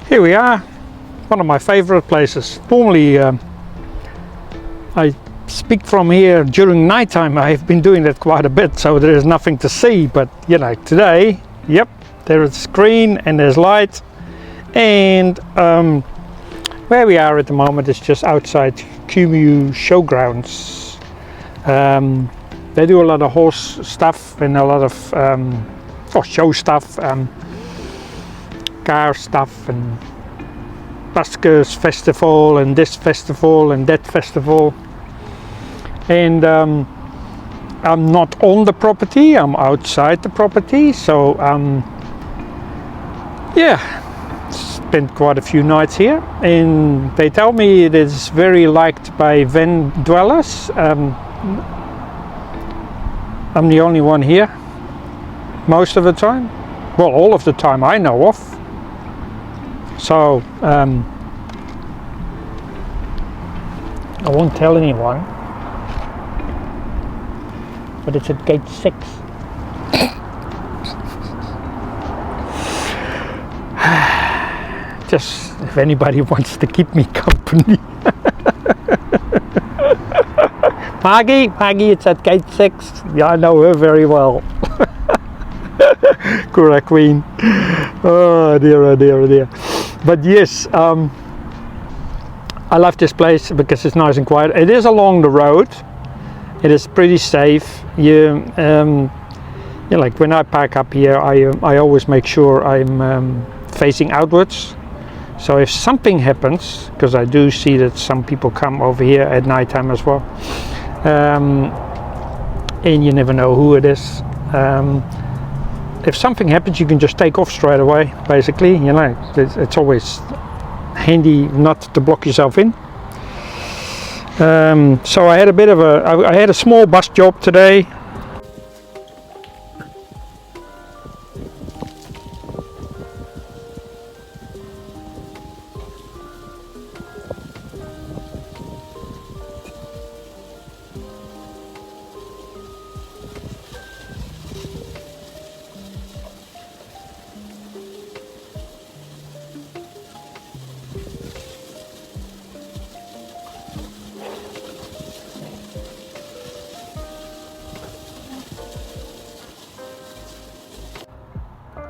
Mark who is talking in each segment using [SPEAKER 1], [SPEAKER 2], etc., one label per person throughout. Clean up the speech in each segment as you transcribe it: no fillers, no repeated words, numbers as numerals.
[SPEAKER 1] Here we are, one of my favorite places. Normally I speak from here during nighttime. I've been doing that quite a bit, so there is nothing to see, but you know, today, yep, there is screen and there's light. And where we are at the moment is just outside QMU Showgrounds. They do a lot of horse stuff and a lot of show stuff, car stuff, and buskers festival, and this festival and that festival. And I'm not on the property, I'm outside the property, so yeah, spent quite a few nights here, and they tell me it is very liked by van dwellers. I'm the only one here most of the time, well, all of the time I know of. So I won't tell anyone, but it's at gate 6. Just if anybody wants to keep me company. Maggie, it's at gate 6. Yeah, I know her very well. Cura Queen. Oh dear, oh dear, oh dear. But yes, I love this place because it's nice and quiet. It is along the road. It is pretty safe. You like when I park up here, I always make sure I'm facing outwards. So if something happens, because I do see that some people come over here at nighttime as well, and you never know who it is. If something happens, you can just take off straight away, basically, you know. It's always handy not to block yourself in. So I had I had a small bus job today.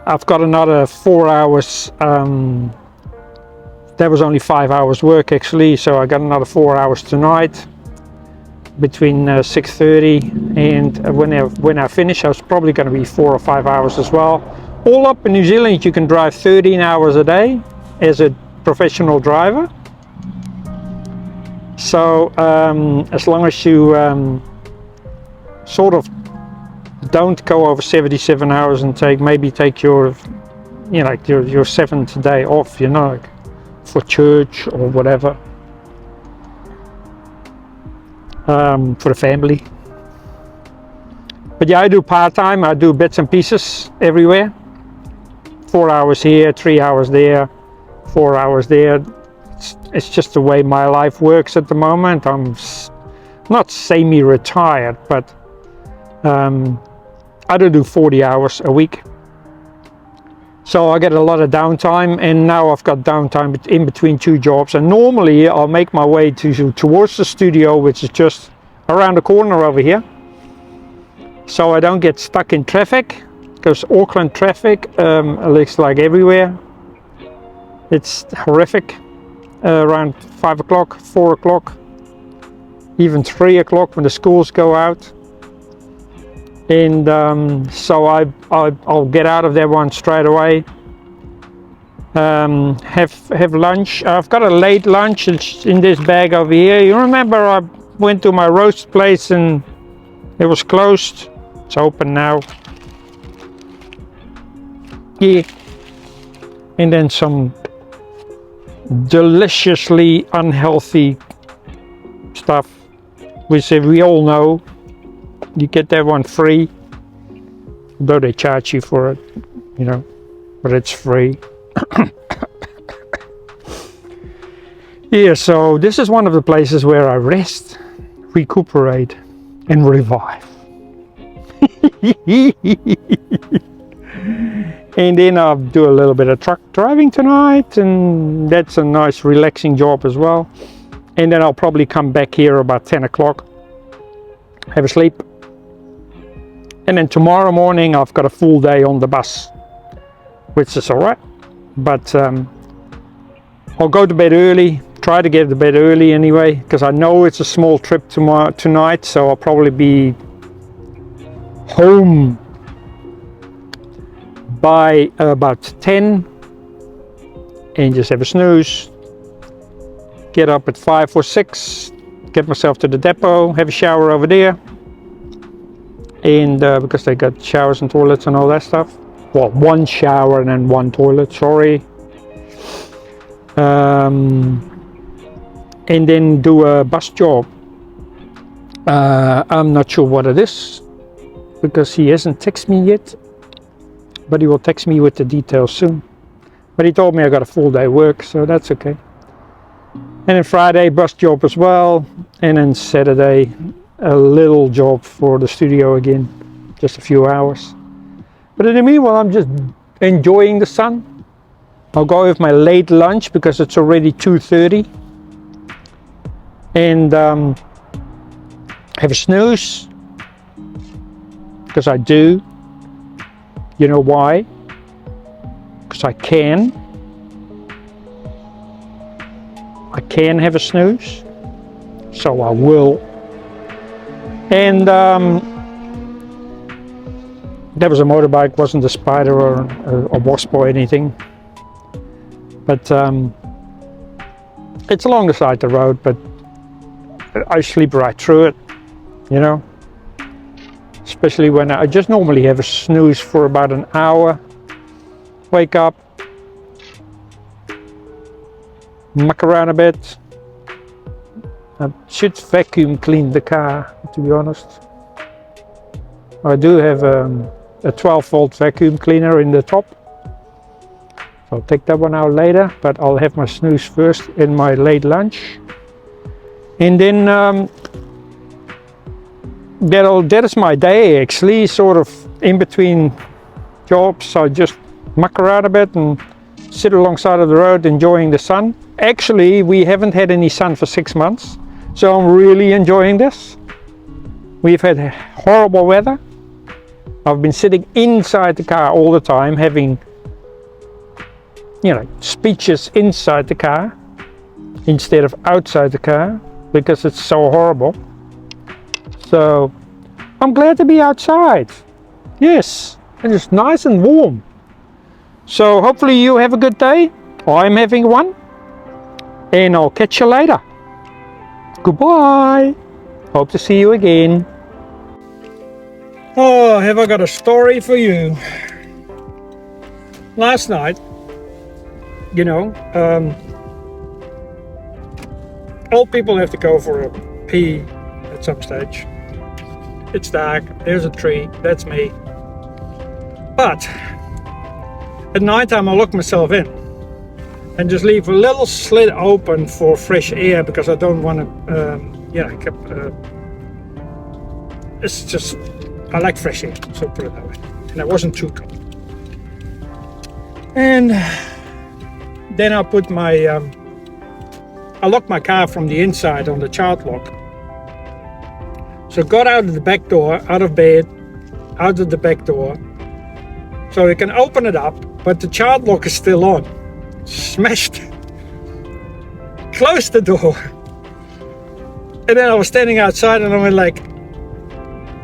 [SPEAKER 1] I've got another 4 hours. That was only 5 hours work actually, so I got another 4 hours tonight between 6:30 and when I finish, I was probably going to be 4 or 5 hours as well. All up in New Zealand, you can drive 13 hours a day as a professional driver. So as long as you sort of don't go over 77 hours and maybe take your, you know, like your 7th day off, you know, like for church or whatever, for the family. But yeah, I do part-time. I do bits and pieces everywhere. 4 hours here, 3 hours there, 4 hours there. It's just the way my life works at the moment. I'm not semi-retired, but I do 40 hours a week, so I get a lot of downtime, and now I've got downtime in between 2 jobs. And normally I'll make my way towards the studio, which is just around the corner over here, so I don't get stuck in traffic, because Auckland traffic looks like everywhere. It's horrific around 5 o'clock, 4 o'clock, even 3 o'clock when the schools go out. And so I'll get out of that one straight away. Have lunch. I've got a late lunch. It's in this bag over here. You remember I went to my roast place and it was closed. It's open now. Yeah. And then some deliciously unhealthy stuff, which we all know. You get that one free, though they charge you for it, you know, but it's free. Yeah, so this is one of the places where I rest, recuperate, and revive. And then I'll do a little bit of truck driving tonight, and that's a nice relaxing job as well. And then I'll probably come back here about 10 o'clock, have a sleep. And then tomorrow morning I've got a full day on the bus, which is all right. But I'll go to bed early, try to get to bed early anyway, because I know it's a small trip tonight, so I'll probably be home by about 10 and just have a snooze, get up at 5 or 6, get myself to the depot, have a shower over there, and because they got showers and toilets and all that stuff. Well, one shower and then one toilet, sorry. And then do a bus job. I'm not sure what it is because he hasn't texted me yet, but he will text me with the details soon. But he told me I got a full day work, so that's okay. And then Friday, bus job as well, and then Saturday, a little job for the studio again, just a few hours. But in the meanwhile, I'm just enjoying the sun. I'll go with my late lunch because it's already 2:30, and have a snooze because I do. You know why? Because I can have a snooze, so I will. And there was a motorbike, wasn't a spider or a wasp or anything, but it's along the side of the road, but I sleep right through it, you know, especially when I just normally have a snooze for about an hour, wake up, muck around a bit. I should vacuum clean the car, to be honest. I do have a 12-volt vacuum cleaner in the top. So I'll take that one out later, but I'll have my snooze first in my late lunch. And then that is my day actually, sort of in between jobs. I just muck around a bit and sit alongside of the road enjoying the sun. Actually, we haven't had any sun for 6 months, so I'm really enjoying this. We've had horrible weather. I've been sitting inside the car all the time, having, you know, speeches inside the car instead of outside the car because it's so horrible. So I'm glad to be outside. Yes, and it's nice and warm. So hopefully you have a good day. I'm having one, and I'll catch you later. Goodbye. Hope to see you again. Oh, have I got a story for you. Last night, you know, old people have to go for a pee at some stage. It's dark, there's a tree, that's me. But at night time I lock myself in and just leave a little slit open for fresh air because I don't want to, it's just, I like fresh air, so put it that way. And it wasn't too cold. And then I put my, I locked my car from the inside on the child lock. So got out of the back door, out of bed, out of the back door. So you can open it up, but the child lock is still on. Smashed. Closed the door. And then I was standing outside and I went like,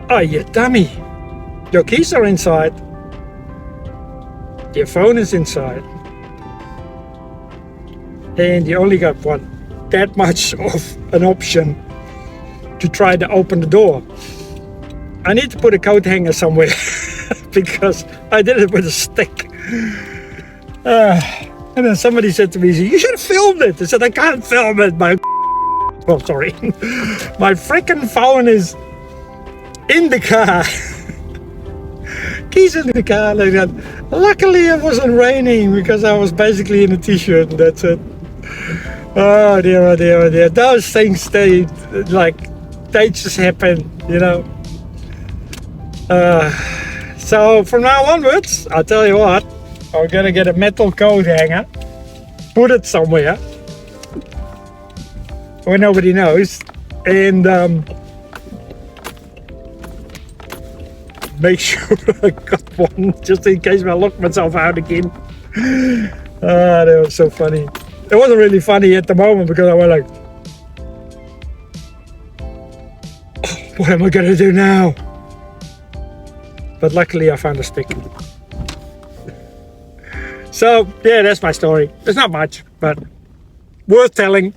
[SPEAKER 1] oh, you dummy. Your keys are inside. Your phone is inside. And you only got that much of an option to try to open the door. I need to put a coat hanger somewhere because I did it with a stick. And then somebody said to me, you should have filmed it. I said, I can't film it. Oh, sorry. My freaking phone is in the car. Keys in the car like that. Luckily it wasn't raining because I was basically in a t-shirt and that's it. Oh dear, oh dear, oh dear. Those things, they just happen, you know. So from now onwards, I'll tell you what, I'm gonna get a metal coat hanger, put it somewhere where nobody knows, and make sure I got one just in case I lock myself out again. Ah, that was so funny. It wasn't really funny at the moment because I was like, oh, what am I gonna do now? But luckily I found a stick. So yeah, that's my story. It's not much, but worth telling.